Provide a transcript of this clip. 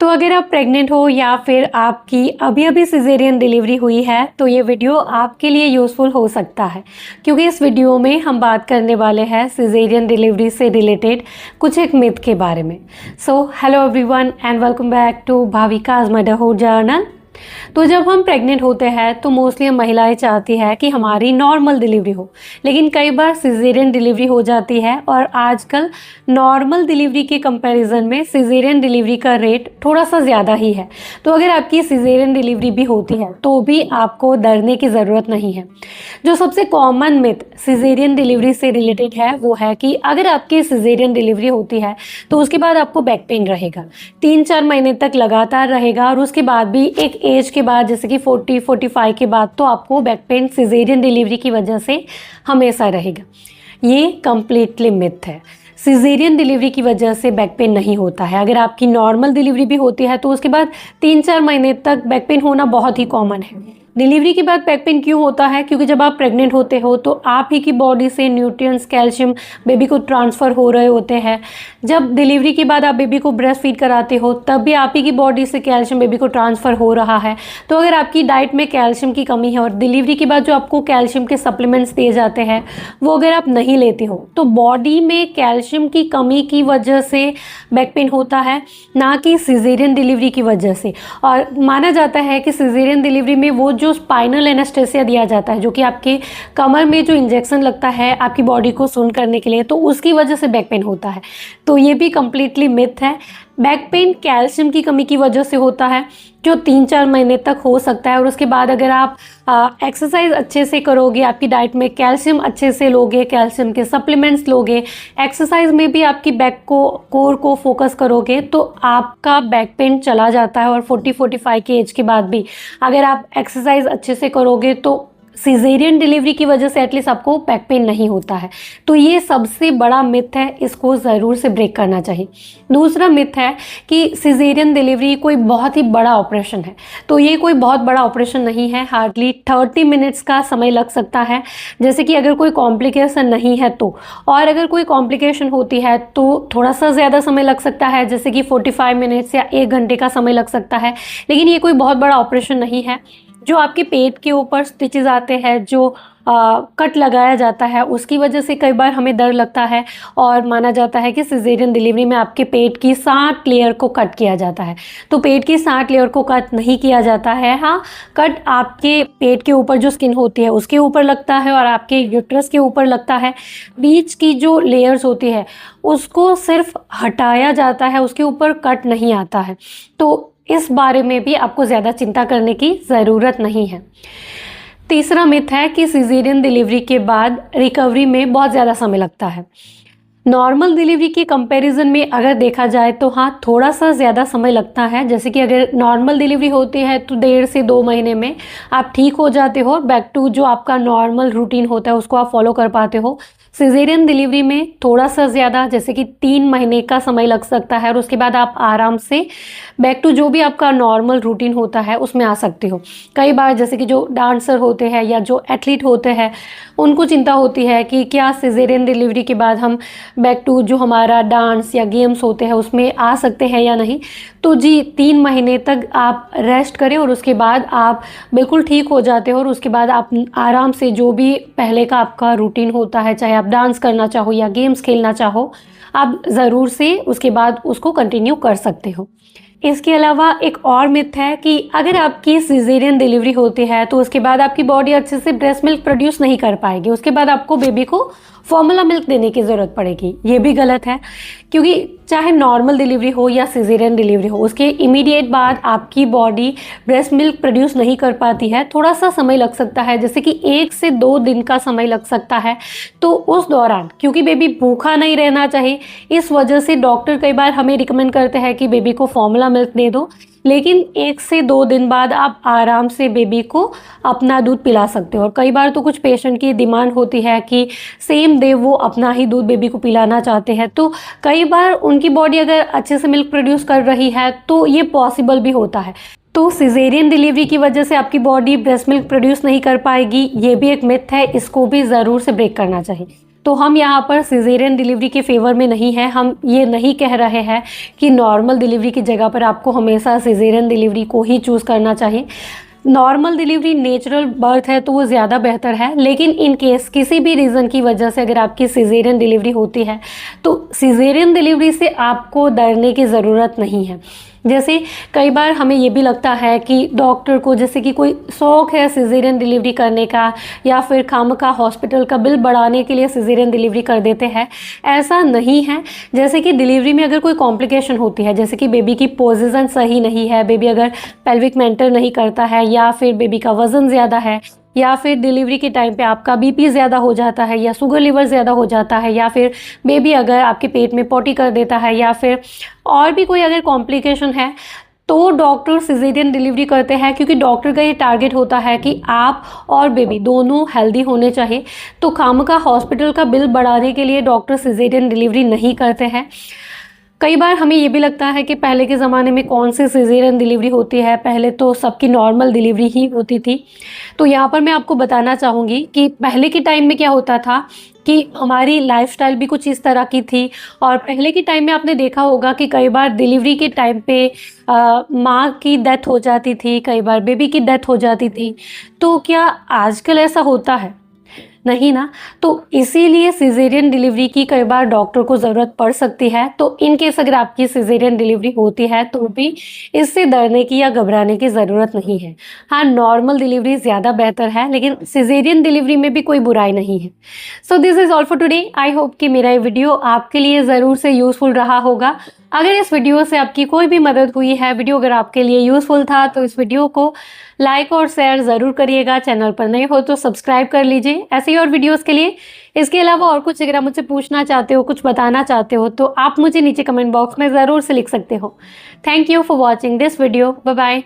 तो अगर आप प्रेग्नेंट हो या फिर आपकी अभी अभी सिजेरियन डिलीवरी हुई है तो ये वीडियो आपके लिए यूज़फुल हो सकता है, क्योंकि इस वीडियो में हम बात करने वाले हैं सिजेरियन डिलीवरी से रिलेटेड कुछ एक मिथ के बारे में। So hello everyone and welcome back to Bhavika's motherhood journal. तो जब हम प्रेग्नेंट होते हैं तो मोस्टली हम महिलाएं चाहती है कि हमारी नॉर्मल डिलीवरी हो, लेकिन कई बार सिजेरियन डिलीवरी हो जाती है और आजकल नॉर्मल डिलीवरी के कंपैरिजन में सिजेरियन डिलीवरी का रेट थोड़ा सा ज़्यादा ही है। तो अगर आपकी सिजेरियन डिलीवरी भी होती है तो भी आपको डरने की ज़रूरत नहीं है। जो सबसे कॉमन मिथ सिजेरियन डिलीवरी से रिलेटेड है वो है कि अगर आपकी सिजेरियन डिलीवरी होती है तो उसके बाद आपको बैक पेन रहेगा, 3-4 महीने तक लगातार रहेगा और उसके बाद भी एक एज के बाद जैसे कि 40-45 के बाद तो आपको बैक पेन सिजेरियन डिलीवरी की वजह से हमेशा रहेगा। ये कंप्लीटली मिथ है। सिजेरियन डिलीवरी की वजह से बैक पेन नहीं होता है। अगर आपकी नॉर्मल डिलीवरी भी होती है तो उसके बाद 3-4 महीने तक बैक पेन होना बहुत ही कॉमन है। डिलीवरी के बाद बैक पेन क्यों होता है? क्योंकि जब आप प्रेग्नेंट होते हो तो आप ही की बॉडी से न्यूट्रिएंट्स, कैल्शियम बेबी को ट्रांसफ़र हो रहे होते हैं। जब डिलीवरी के बाद आप बेबी को ब्रेस्ट फीड कराते हो तब भी आप ही की बॉडी से कैल्शियम बेबी को ट्रांसफ़र हो रहा है। तो अगर आपकी डाइट में कैल्शियम की कमी है और डिलीवरी के बाद जो आपको कैल्शियम के सप्लीमेंट्स दिए जाते हैं वो अगर आप नहीं लेते हो तो बॉडी में कैल्शियम की कमी की वजह से बैक पेन होता है, ना कि सिजेरियन डिलीवरी की वजह से। और माना जाता है कि सिजेरियन डिलीवरी में वो जो स्पाइनल एनेस्थेसिया दिया जाता है, जो कि आपके कमर में जो इंजेक्शन लगता है आपकी बॉडी को सुन्न करने के लिए, तो उसकी वजह से बैक पेन होता है। तो ये भी कंप्लीटली मिथ है। बैक पेन कैल्शियम की कमी की वजह से होता है जो 3-4 महीने तक हो सकता है और उसके बाद अगर आप एक्सरसाइज अच्छे से करोगे, आपकी डाइट में कैल्शियम अच्छे से लोगे, कैल्शियम के सप्लीमेंट्स लोगे, एक्सरसाइज में भी आपकी बैक को कोर को फोकस करोगे तो आपका बैक पेन चला जाता है। और 40-45 की एज के बाद भी अगर आप एक्सरसाइज अच्छे से करोगे तो सिजेरियन डिलीवरी की वजह से एटलीस्ट आपको बैक पेन नहीं होता है। तो ये सबसे बड़ा मिथ है, इसको ज़रूर से ब्रेक करना चाहिए। दूसरा मिथ है कि सिजेरियन डिलीवरी कोई बहुत ही बड़ा ऑपरेशन है। तो ये कोई बहुत बड़ा ऑपरेशन नहीं है। हार्डली 30 मिनट्स का समय लग सकता है, जैसे कि अगर कोई कॉम्प्लिकेशन नहीं है तो। और अगर कोई कॉम्प्लिकेशन होती है तो थोड़ा सा ज़्यादा समय लग सकता है, जैसे कि 45 मिनट्स या 1 घंटे का समय लग सकता है। लेकिन ये कोई बहुत बड़ा ऑपरेशन नहीं है। जो आपके पेट के ऊपर स्टिचेस आते हैं, जो कट लगाया जाता है, उसकी वजह से कई बार हमें डर लगता है और माना जाता है कि सिजेरियन डिलीवरी में आपके पेट की 60 लेयर को कट किया जाता है। तो पेट की 60 लेयर को कट नहीं किया जाता है। हाँ, कट आपके पेट के ऊपर जो स्किन होती है उसके ऊपर लगता है और आपके यूट्रस के ऊपर लगता है। बीच की जो लेयर्स होती है उसको सिर्फ हटाया जाता है, उसके ऊपर कट नहीं आता है। तो इस बारे में भी आपको ज़्यादा चिंता करने की ज़रूरत नहीं है। तीसरा मिथ है कि सिजेरियन डिलीवरी के बाद रिकवरी में बहुत ज़्यादा समय लगता है। नॉर्मल डिलीवरी के कंपैरिजन में अगर देखा जाए तो हाँ, थोड़ा सा ज़्यादा समय लगता है। जैसे कि अगर नॉर्मल डिलीवरी होती है तो 1.5 से 2 महीने में आप ठीक हो जाते हो, बैक टू जो आपका नॉर्मल रूटीन होता है उसको आप फॉलो कर पाते हो। सिजेरियन डिलीवरी में थोड़ा सा ज़्यादा, जैसे कि 3 महीने का समय लग सकता है और उसके बाद आप आराम से बैक टू जो भी आपका नॉर्मल रूटीन होता है उसमें आ सकते हो। कई बार जैसे कि जो डांसर होते हैं या जो एथलीट होते हैं उनको चिंता होती है कि क्या सिजेरियन डिलीवरी के बाद हम बैक टू जो हमारा डांस या गेम्स होते हैं उसमें आ सकते हैं या नहीं। तो जी, 3 महीने तक आप रेस्ट करें और उसके बाद आप बिल्कुल ठीक हो जाते हो और उसके बाद आप आराम से जो भी पहले का आपका रूटीन होता है, चाहे आप डांस करना चाहो या गेम्स खेलना चाहो, आप ज़रूर से उसके बाद उसको कंटिन्यू कर सकते हो। इसके अलावा एक और मिथ है कि अगर आपकी सिजेरियन डिलीवरी होती है तो उसके बाद आपकी बॉडी अच्छे से ब्रेस्ट मिल्क प्रोड्यूस नहीं कर पाएगी, उसके बाद आपको बेबी को फॉर्मूला मिल्क देने की ज़रूरत पड़ेगी। ये भी गलत है, क्योंकि चाहे नॉर्मल डिलीवरी हो या सिजेरियन डिलीवरी हो, उसके इमीडिएट बाद आपकी बॉडी ब्रेस्ट मिल्क प्रोड्यूस नहीं कर पाती है। थोड़ा सा समय लग सकता है, जैसे कि 1 से 2 दिन का समय लग सकता है। तो उस दौरान क्योंकि बेबी भूखा नहीं रहना चाहिए, इस वजह से डॉक्टर कई बार हमें रिकमेंड करते हैं कि बेबी को फॉर्मूला मिल्क दे दो। लेकिन 1 से 2 दिन बाद आप आराम से बेबी को अपना दूध पिला सकते हो। और कई बार तो कुछ पेशेंट की डिमांड होती है कि सेम डे वो अपना ही दूध बेबी को पिलाना चाहते हैं। तो कई बार उनकी बॉडी अगर अच्छे से मिल्क प्रोड्यूस कर रही है तो ये पॉसिबल भी होता है। तो सिजेरियन डिलीवरी की वजह से आपकी बॉडी ब्रेस्ट मिल्क प्रोड्यूस नहीं कर पाएगी, ये भी एक मिथ है, इसको भी ज़रूर से ब्रेक करना चाहिए। तो हम यहाँ पर सिजेरियन डिलीवरी के फेवर में नहीं है। हम ये नहीं कह रहे हैं कि नॉर्मल डिलीवरी की जगह पर आपको हमेशा सिजेरियन डिलीवरी को ही चूज़ करना चाहिए। नॉर्मल डिलीवरी नेचुरल बर्थ है तो वो ज़्यादा बेहतर है, लेकिन इन केस किसी भी रीज़न की वजह से अगर आपकी सिजेरियन डिलीवरी होती है तो सिजेरियन डिलीवरी से आपको डरने की ज़रूरत नहीं है। जैसे कई बार हमें ये भी लगता है कि डॉक्टर को जैसे कि कोई शौक़ है सिजेरियन डिलीवरी करने का, या फिर खामखा हॉस्पिटल का बिल बढ़ाने के लिए सिजेरियन डिलीवरी कर देते हैं। ऐसा नहीं है। जैसे कि डिलीवरी में अगर कोई कॉम्प्लिकेशन होती है, जैसे कि बेबी की पोजीशन सही नहीं है, बेबी अगर पेल्विक मेंटेन नहीं करता है, या फिर बेबी का वज़न ज़्यादा है, या फिर डिलीवरी के टाइम पे आपका बीपी ज़्यादा हो जाता है, या शुगर लीवर ज़्यादा हो जाता है, या फिर बेबी अगर आपके पेट में पॉटी कर देता है, या फिर और भी कोई अगर कॉम्प्लिकेशन है, तो डॉक्टर सिजेरियन डिलीवरी करते हैं, क्योंकि डॉक्टर का ये टारगेट होता है कि आप और बेबी दोनों हेल्दी होने चाहिए। तो खामखा हॉस्पिटल का बिल बढ़ाने के लिए डॉक्टर सिजेरियन डिलीवरी नहीं करते हैं। कई बार हमें ये भी लगता है कि पहले के ज़माने में कौन सी सिजेरियन डिलीवरी होती है, पहले तो सबकी नॉर्मल डिलीवरी ही होती थी। तो यहाँ पर मैं आपको बताना चाहूँगी कि पहले के टाइम में क्या होता था कि हमारी लाइफस्टाइल भी कुछ इस तरह की थी, और पहले के टाइम में आपने देखा होगा कि कई बार डिलीवरी के टाइम पे माँ की डेथ हो जाती थी, कई बार बेबी की डेथ हो जाती थी। तो क्या आजकल ऐसा होता है? नहीं ना। तो इसीलिए सिजेरियन डिलीवरी की कई बार डॉक्टर को ज़रूरत पड़ सकती है। तो इन केस अगर आपकी सिजेरियन डिलीवरी होती है तो भी इससे डरने की या घबराने की ज़रूरत नहीं है। हाँ, नॉर्मल डिलीवरी ज़्यादा बेहतर है, लेकिन सिजेरियन डिलीवरी में भी कोई बुराई नहीं है। So this is all for today. I hope कि मेरा ये वीडियो आपके लिए ज़रूर से यूज़फुल रहा होगा। अगर इस वीडियो से आपकी कोई भी मदद हुई है, वीडियो अगर आपके लिए यूज़फुल था, तो इस वीडियो को लाइक और शेयर ज़रूर करिएगा। चैनल पर नए हो तो सब्सक्राइब कर लीजिए ऐसे ही और वीडियोस के लिए। इसके अलावा और कुछ अगर आप मुझसे पूछना चाहते हो, कुछ बताना चाहते हो, तो आप मुझे नीचे कमेंट बॉक्स में ज़रूर से लिख सकते हो। Thank you for watching this video. Bye bye.